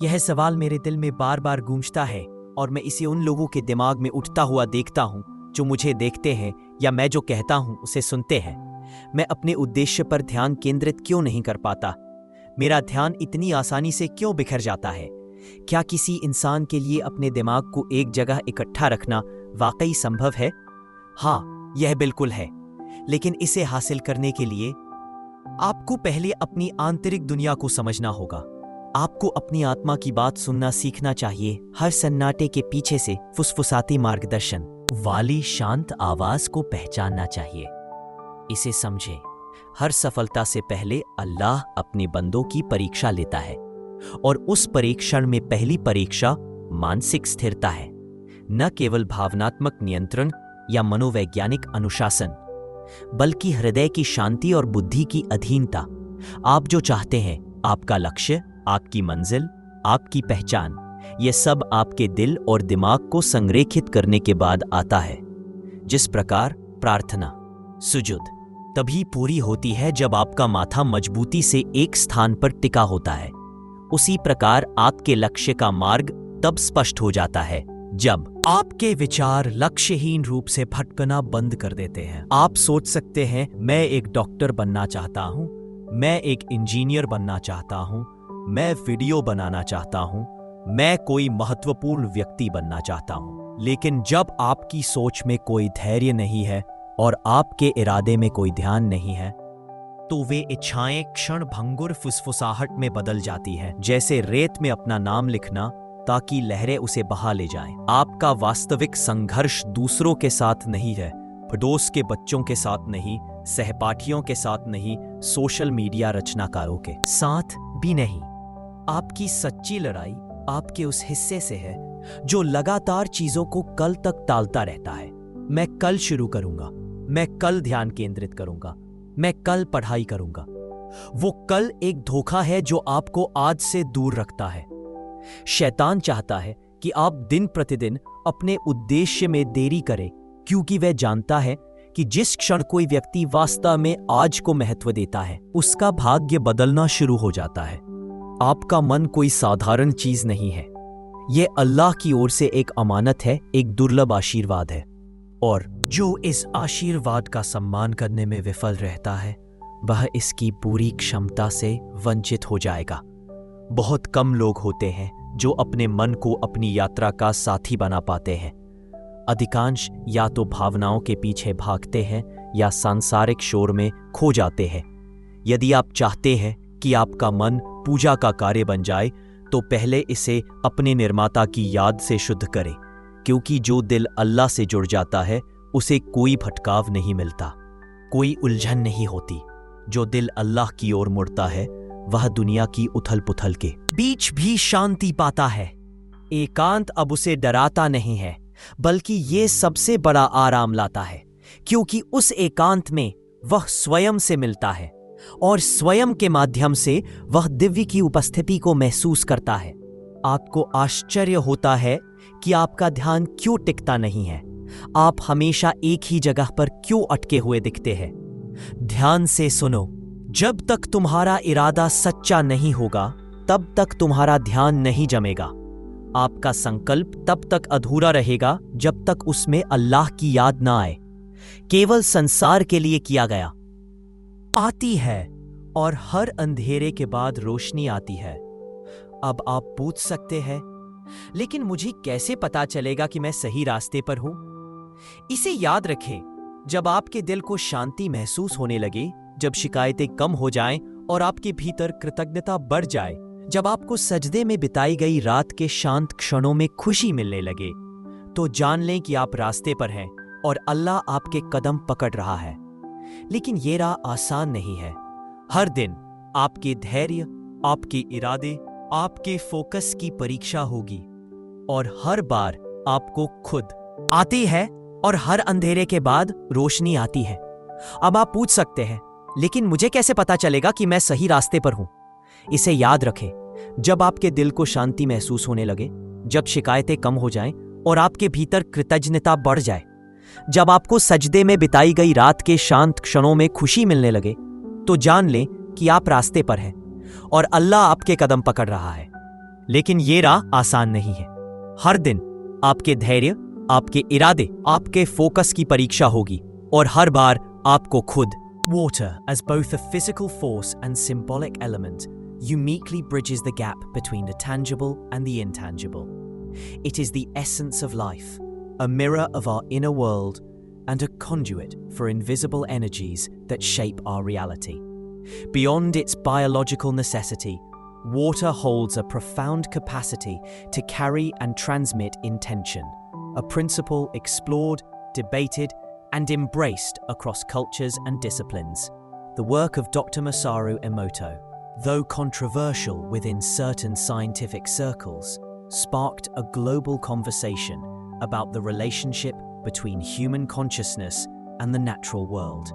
यह सवाल मेरे दिल में बार बार गूंजता है और मैं इसे उन लोगों के दिमाग में उठता हुआ देखता हूँ जो मुझे देखते हैं या मैं जो कहता हूँ उसे सुनते हैं। मैं अपने उद्देश्य पर ध्यान केंद्रित क्यों नहीं कर पाता? मेरा ध्यान इतनी आसानी से क्यों बिखर जाता है? क्या किसी इंसान के लिए अपने दिमाग को एक जगह इकट्ठा रखना वाकई संभव है? हाँ, यह बिल्कुल है। लेकिन इसे हासिल करने के लिए आपको पहले अपनी आंतरिक दुनिया को समझना होगा। आपको अपनी आत्मा की बात सुनना सीखना चाहिए। हर सन्नाटे के पीछे से फुसफुसाती मार्गदर्शन वाली शांत आवाज को पहचानना चाहिए। इसे समझें, हर सफलता से पहले अल्लाह अपने बंदों की परीक्षा लेता है और उस परीक्षण में पहली परीक्षा मानसिक स्थिरता है, न केवल भावनात्मक नियंत्रण या मनोवैज्ञानिक अनुशासन, बल्कि हृदय की शांति और बुद्धि की अधीनता। आप जो चाहते हैं, आपका लक्ष्य, आपकी मंजिल, आपकी पहचान, यह सब आपके दिल और दिमाग को संरेखित करने के बाद आता है। जिस प्रकार प्रार्थना, सुजूद तभी पूरी होती है जब आपका माथा मजबूती से एक स्थान पर टिका होता है, उसी प्रकार आपके लक्ष्य का मार्ग तब स्पष्ट हो जाता है जब आपके विचार लक्ष्यहीन रूप से भटकना बंद कर देते हैं। आप सोच सकते हैं, मैं एक डॉक्टर बनना चाहता हूं, मैं एक इंजीनियर बनना चाहता हूं, मैं वीडियो बनाना चाहता हूं, मैं कोई महत्वपूर्ण व्यक्ति बनना चाहता हूं। लेकिन जब आपकी सोच में कोई धैर्य नहीं है और आपके इरादे में कोई ध्यान नहीं है, तो वे इच्छाएं क्षण भंगुर फुसफुसाहट में बदल जाती हैं, जैसे रेत में अपना नाम लिखना ताकि लहरें उसे बहा ले जाएं। आपका वास्तविक संघर्ष दूसरों के साथ नहीं है, पड़ोस के बच्चों के साथ नहीं, सहपाठियों के साथ नहीं, सोशल मीडिया रचनाकारों के साथ भी नहीं। आपकी सच्ची लड़ाई आपके उस हिस्से से है जो लगातार चीजों को कल तक टालता रहता है। मैं कल शुरू करूंगा, मैं कल ध्यान केंद्रित करूंगा, मैं कल पढ़ाई करूंगा। वो कल एक धोखा है जो आपको आज से दूर रखता है। शैतान चाहता है कि आप दिन प्रतिदिन अपने उद्देश्य में देरी करें, क्योंकि वह जानता है कि जिस क्षण कोई व्यक्ति वास्तव में आज को महत्व देता है, उसका भाग्य बदलना शुरू हो जाता है। आपका मन कोई साधारण चीज नहीं है, यह अल्लाह की ओर से एक अमानत है, एक दुर्लभ आशीर्वाद है। और जो इस आशीर्वाद का सम्मान करने में विफल रहता है, वह इसकी पूरी क्षमता से वंचित हो जाएगा। बहुत कम लोग होते हैं जो अपने मन को अपनी यात्रा का साथी बना पाते हैं। अधिकांश या तो भावनाओं के पीछे भागते हैं या सांसारिक शोर में खो जाते हैं। यदि आप चाहते हैं कि आपका मन पूजा का कार्य बन जाए, तो पहले इसे अपने निर्माता की याद से शुद्ध करें, क्योंकि जो दिल अल्लाह से जुड़ जाता है उसे कोई भटकाव नहीं मिलता, कोई उलझन नहीं होती। जो दिल अल्लाह की ओर मुड़ता है वह दुनिया की उथल पुथल के बीच भी शांति पाता है। एकांत अब उसे डराता नहीं है, बल्कि ये सबसे बड़ा आराम लाता है, क्योंकि उस एकांत में वह स्वयं से मिलता है और स्वयं के माध्यम से वह दिव्य की उपस्थिति को महसूस करता है। आपको आश्चर्य होता है कि आपका ध्यान क्यों टिकता नहीं है, आप हमेशा एक ही जगह पर क्यों अटके हुए दिखते हैं। ध्यान से सुनो, जब तक तुम्हारा इरादा सच्चा नहीं होगा, तब तक तुम्हारा ध्यान नहीं जमेगा। आपका संकल्प तब तक अधूरा रहेगा जब तक उसमें अल्लाह की याद ना आए। केवल संसार के लिए किया गया आती है और हर अंधेरे के बाद रोशनी आती है। अब आप पूछ सकते हैं, लेकिन मुझे कैसे पता चलेगा कि मैं सही रास्ते पर हूं? इसे याद रखें, जब आपके दिल को शांति महसूस होने लगे, जब शिकायतें कम हो जाएं और आपके भीतर कृतज्ञता बढ़ जाए, जब आपको सजदे में बिताई गई रात के शांत क्षणों में खुशी मिलने लगे, तो जान लें कि आप रास्ते पर हैं और अल्लाह आपके कदम पकड़ रहा है। लेकिन ये राह आसान नहीं है। हर दिन आपके धैर्य, आपके इरादे, आपके फोकस की परीक्षा होगी और हर बार आपको खुद आती है और हर अंधेरे के बाद रोशनी आती है। अब आप पूछ सकते हैं, लेकिन मुझे कैसे पता चलेगा कि मैं सही रास्ते पर हूं? इसे याद रखें, जब आपके दिल को शांति महसूस होने लगे, जब शिकायतें कम हो जाएं और आपके भीतर कृतज्ञता बढ़ जाए, जब आपको सजदे में बिताई गई रात के शांत क्षणों में खुशी मिलने लगे, तो जान लें कि आप रास्ते पर हैं और अल्लाह आपके कदम पकड़ रहा है। लेकिन ये राह आसान नहीं है। हर दिन आपके धैर्य, आपके इरादे, आपके फोकस की परीक्षा होगी और हर बार आपको खुद। Water, as both a physical force and symbolic element, uniquely bridges the gap between the tangible and the intangible. It is the essence of life, a mirror of our inner world, and a conduit for invisible energies that shape our reality. Beyond its biological necessity, water holds a profound capacity to carry and transmit intention, a principle explored, debated, and embraced across cultures and disciplines. The work of Dr. Masaru Emoto, though controversial within certain scientific circles, sparked a global conversation about the relationship between human consciousness and the natural world.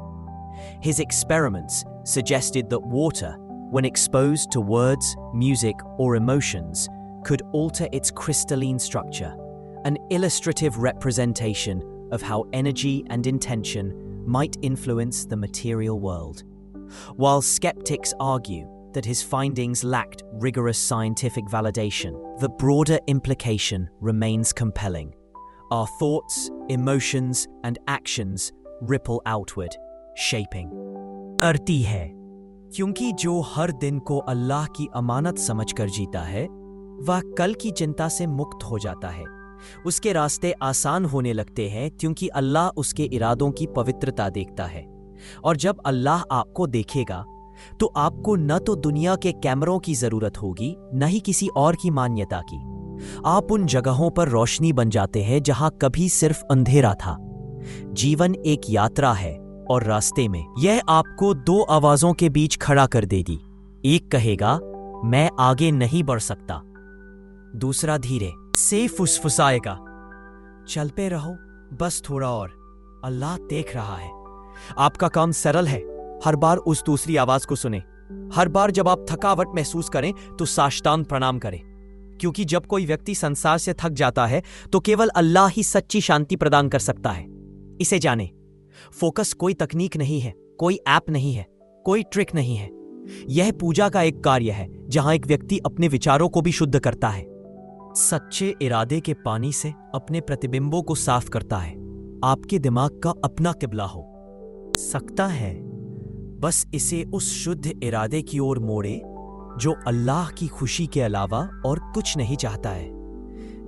His experiments suggested that water, when exposed to words, music, or emotions, could alter its crystalline structure, an illustrative representation of how energy and intention might influence the material world. While skeptics argue that his findings lacked rigorous scientific validation, the broader implication remains compelling. Our thoughts, emotions, and actions ripple outward, shaping. अर्ती है, क्योंकि जो हर दिन को अल्लाह की अमानत समझकर जीता है, वह कल की चिंता से मुक्त हो जाता है। उसके रास्ते आसान होने लगते हैं क्योंकि अल्लाह उसके इरादों की पवित्रता देखता है। और जब अल्लाह आपको देखेगा तो आपको न तो दुनिया के कैमरों की जरूरत होगी, न ही किसी और की मान्यता की। आप उन जगहों पर रोशनी बन जाते हैं जहां कभी सिर्फ अंधेरा था। जीवन एक यात्रा है और रास्ते में यह आपको दो आवाजों के बीच खड़ा कर देगी। एक कहेगा, मैं आगे नहीं बढ़ सकता। दूसरा धीरे से फुसफुसाएगा, चल पे रहो, बस थोड़ा और, अल्लाह देख रहा है। आपका काम सरल है, हर बार उस दूसरी आवाज को सुने। हर बार जब आप थकावट महसूस करें तो साष्टांग प्रणाम करें, क्योंकि जब कोई व्यक्ति संसार से थक जाता है तो केवल अल्लाह ही सच्ची शांति प्रदान कर सकता है। इसे जाने, फोकस कोई तकनीक नहीं है, कोई ऐप नहीं है, कोई ट्रिक नहीं है। यह पूजा का एक कार्य है जहां एक व्यक्ति अपने विचारों को भी शुद्ध करता है, सच्चे इरादे के पानी से अपने प्रतिबिंबों को साफ करता है। आपके दिमाग का अपना किबला हो सकता है, बस इसे उस शुद्ध इरादे की ओर मोड़े जो अल्लाह की खुशी के अलावा और कुछ नहीं चाहता है।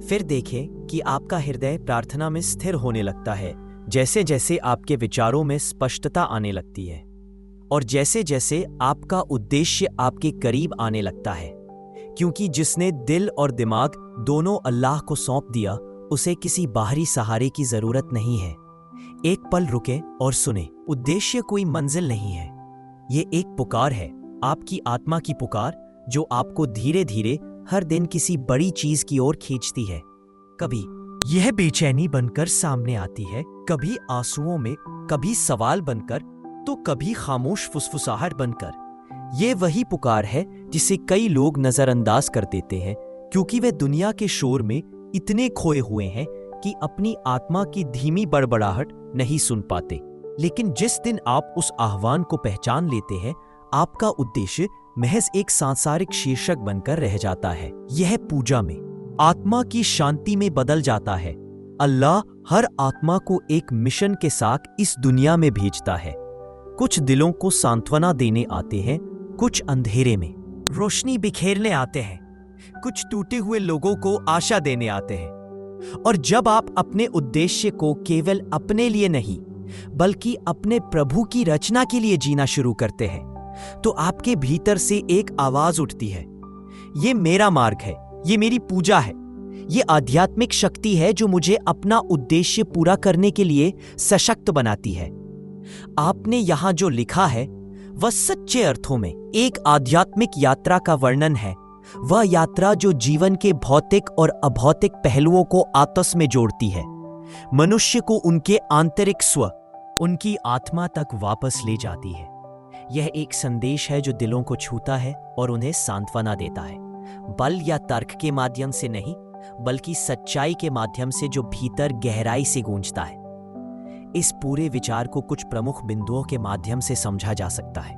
फिर देखें कि आपका हृदय प्रार्थना में स्थिर होने लगता है, जैसे जैसे आपके विचारों में स्पष्टता आने लगती है और जैसे जैसे आपका उद्देश्य आपके करीब आने लगता है, क्योंकि जिसने दिल और दिमाग दोनों अल्लाह को सौंप दिया, उसे किसी बाहरी सहारे की जरूरत नहीं है। एक पल रुके और सुने। उद्देश्य कोई मंजिल नहीं है, ये एक पुकार है, आपकी आत्मा की पुकार, जो आपको धीरे धीरे हर दिन किसी बड़ी चीज की ओर खींचती है। कभी यह बेचैनी बनकर सामने आती है, कभी आंसुओं में, कभी सवाल बनकर, तो कभी खामोश फुसफुसाहट बनकर। ये वही पुकार है जिसे कई लोग नजरअंदाज कर देते हैं, क्योंकि वे दुनिया के शोर में इतने खोए हुए हैं कि अपनी आत्मा की धीमी बड़बड़ाहट नहीं सुन पाते। लेकिन जिस दिन आप उस आह्वान को पहचान लेते हैं, आपका उद्देश्य महज एक सांसारिक शीर्षक बनकर रह जाता है। यह पूजा में, आत्मा की शांति में बदल जाता है। अल्लाह हर आत्मा को एक मिशन के साथ इस दुनिया में भेजता है। कुछ दिलों को सांत्वना देने आते हैं, कुछ अंधेरे में रोशनी बिखेरने आते हैं, कुछ टूटे हुए लोगों को आशा देने आते हैं। और जब आप अपने उद्देश्य को केवल अपने लिए नहीं, बल्कि अपने प्रभु की रचना के लिए जीना शुरू करते हैं, तो आपके भीतर से एक आवाज उठती है, ये मेरा मार्ग है, ये मेरी पूजा है, ये आध्यात्मिक शक्ति है जो मुझे अपना उद्देश्य पूरा करने के लिए सशक्त बनाती है। आपने यहां जो लिखा है वह सच्चे अर्थों में एक आध्यात्मिक यात्रा का वर्णन है, वह यात्रा जो जीवन के भौतिक और अभौतिक पहलुओं को आपस में जोड़ती है, मनुष्य को उनके आंतरिक स्व, उनकी आत्मा तक वापस ले जाती है। यह एक संदेश है जो दिलों को छूता है और उन्हें सांत्वना देता है, बल या तर्क के माध्यम से नहीं, बल्कि सच्चाई के माध्यम से जो भीतर गहराई से गूंजता है। इस पूरे विचार को कुछ प्रमुख बिंदुओं के माध्यम से समझा जा सकता है।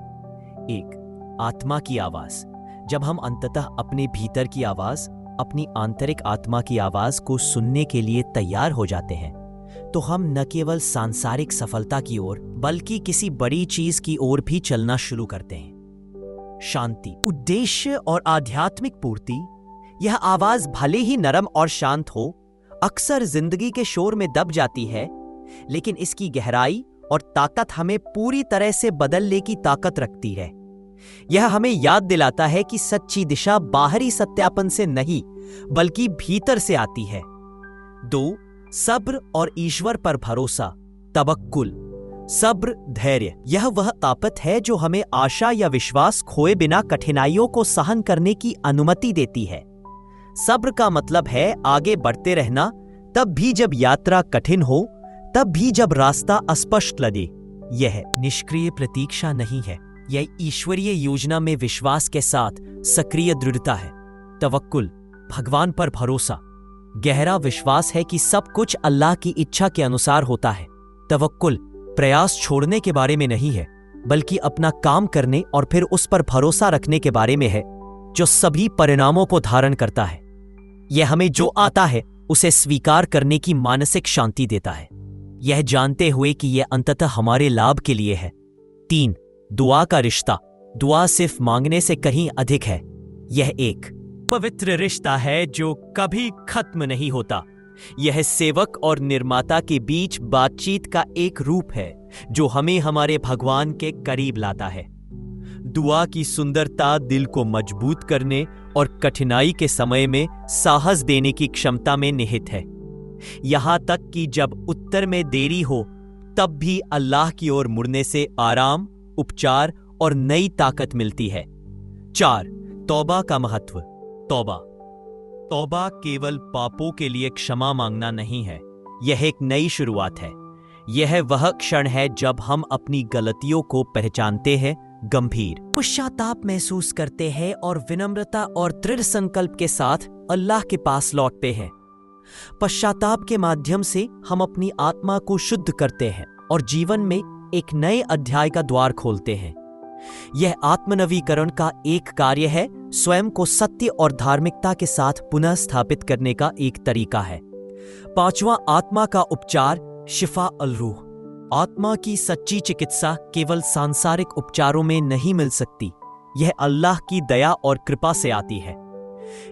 एक, आत्मा की आवाज, जब हम अंततः अपने भीतर की आवाज, अपनी आंतरिक आत्मा की आवाज को सुनने के लिए तैयार हो जाते हैं, तो हम न केवल सांसारिक सफलता की ओर बल्कि किसी बड़ी चीज की ओर भी चलना शुरू करते हैं। शांति, उद्देश्य और आध्यात्मिक पूर्ति। यह आवाज भले ही नरम और शांत हो, अक्सर जिंदगी के शोर में दब जाती है, लेकिन इसकी गहराई और ताकत हमें पूरी तरह से बदलने की ताकत रखती है। यह हमें याद दिलाता है कि सच्ची दिशा बाहरी सत्यापन से नहीं बल्कि भीतर से आती है। 2. सब्र और ईश्वर पर भरोसा, तवक्कुल। सब्र, धैर्य, यह वह ताकत है जो हमें आशा या विश्वास खोए बिना कठिनाइयों को सहन करने की अनुमति देती है। सब्र का मतलब है आगे बढ़ते रहना, तब भी जब यात्रा कठिन हो, तब भी जब रास्ता अस्पष्ट लगे। यह निष्क्रिय प्रतीक्षा नहीं है, यह ईश्वरीय योजना में विश्वास के साथ सक्रिय दृढ़ता है। तवक्कुल, भगवान पर भरोसा, गहरा विश्वास है कि सब कुछ अल्लाह की इच्छा के अनुसार होता है। तवक्कुल प्रयास छोड़ने के बारे में नहीं है, बल्कि अपना काम करने और फिर उस पर भरोसा रखने के बारे में है, जो सभी परिणामों को धारण करता है। यह हमें जो आता है उसे स्वीकार करने की मानसिक शांति देता है, यह जानते हुए कि यह अंततः हमारे लाभ के लिए है। 3. दुआ का रिश्ता। दुआ सिर्फ मांगने से कहीं अधिक है। यह एक पवित्र रिश्ता है जो कभी खत्म नहीं होता। यह सेवक और निर्माता के बीच बातचीत का एक रूप है जो हमें हमारे भगवान के करीब लाता है। दुआ की सुंदरता दिल को मजबूत करने और कठिनाई के समय में साहस देने की क्षमता में निहित है। यहां तक कि जब उत्तर में देरी हो, तब भी अल्लाह की ओर मुड़ने से आराम, उपचार और नई ताकत मिलती है। 4. तौबा का महत्व। तौबा केवल पापों के लिए क्षमा मांगना नहीं है, यह एक नई शुरुआत है। यह वह क्षण है जब हम अपनी गलतियों को पहचानते हैं, गंभीर पश्चाताप महसूस करते हैं और विनम्रता और दृढ़ संकल्प के साथ अल्लाह के पास लौटते हैं। पश्चाताप के माध्यम से हम अपनी आत्मा को शुद्ध करते हैं और जीवन में एक नए अध्याय का द्वार खोलते हैं। यह आत्मनवीकरण का एक कार्य है, स्वयं को सत्य और धार्मिकता के साथ पुनः स्थापित करने का एक तरीका है। 5वां, आत्मा का उपचार, शिफा अल रूह। आत्मा की सच्ची चिकित्सा केवल सांसारिक उपचारों में नहीं मिल सकती, यह अल्लाह की दया और कृपा से आती है।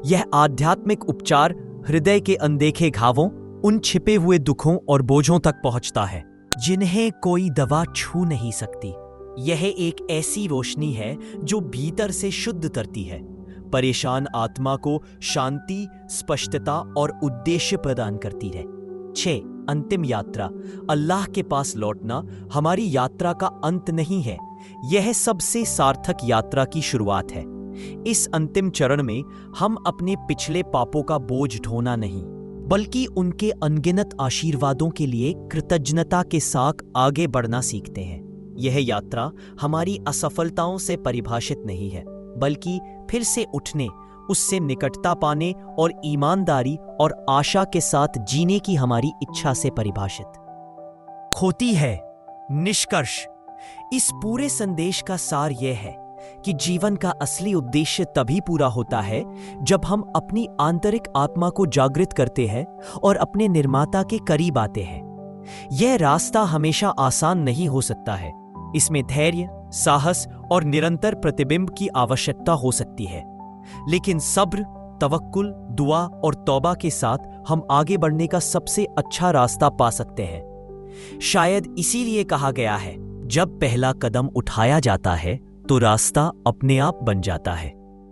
यह आध्यात्मिक उपचार हृदय के अनदेखे घावों, उन छिपे हुए दुखों और बोझों तक पहुंचता है जिन्हें कोई दवा छू नहीं सकती। यह एक ऐसी रोशनी है जो भीतर से शुद्ध करती है, परेशान आत्मा को शांति, स्पष्टता और उद्देश्य प्रदान करती है। 6. अंतिम यात्रा। अल्लाह के पास लौटना हमारी यात्रा का अंत नहीं है, यह सबसे सार्थक यात्रा की शुरुआत है। इस अंतिम चरण में हम अपने पिछले पापों का बोझ ढोना नहीं, बल्कि उनके अनगिनत आशीर्वादों के लिए कृतज्ञता के साथ आगे बढ़ना सीखते हैं। यह यात्रा हमारी असफलताओं से परिभाषित नहीं है, बल्कि फिर से उठने, उससे निकटता पाने और ईमानदारी और आशा के साथ जीने की हमारी इच्छा से परिभाषित होती है। निष्कर्ष, इस पूरे संदेश का सार यह है कि जीवन का असली उद्देश्य तभी पूरा होता है जब हम अपनी आंतरिक आत्मा को जागृत करते हैं और अपने निर्माता के करीब आते हैं। यह रास्ता हमेशा आसान नहीं हो सकता है, इसमें धैर्य, साहस और निरंतर प्रतिबिंब की आवश्यकता हो सकती है, लेकिन सब्र, तवक्कुल, दुआ और तौबा के साथ हम आगे बढ़ने का सबसे अच्छा रास्ता पा सकते हैं। शायद इसीलिए कहा गया है, जब पहला कदम उठाया जाता है तो रास्ता अपने आप बन जाता है।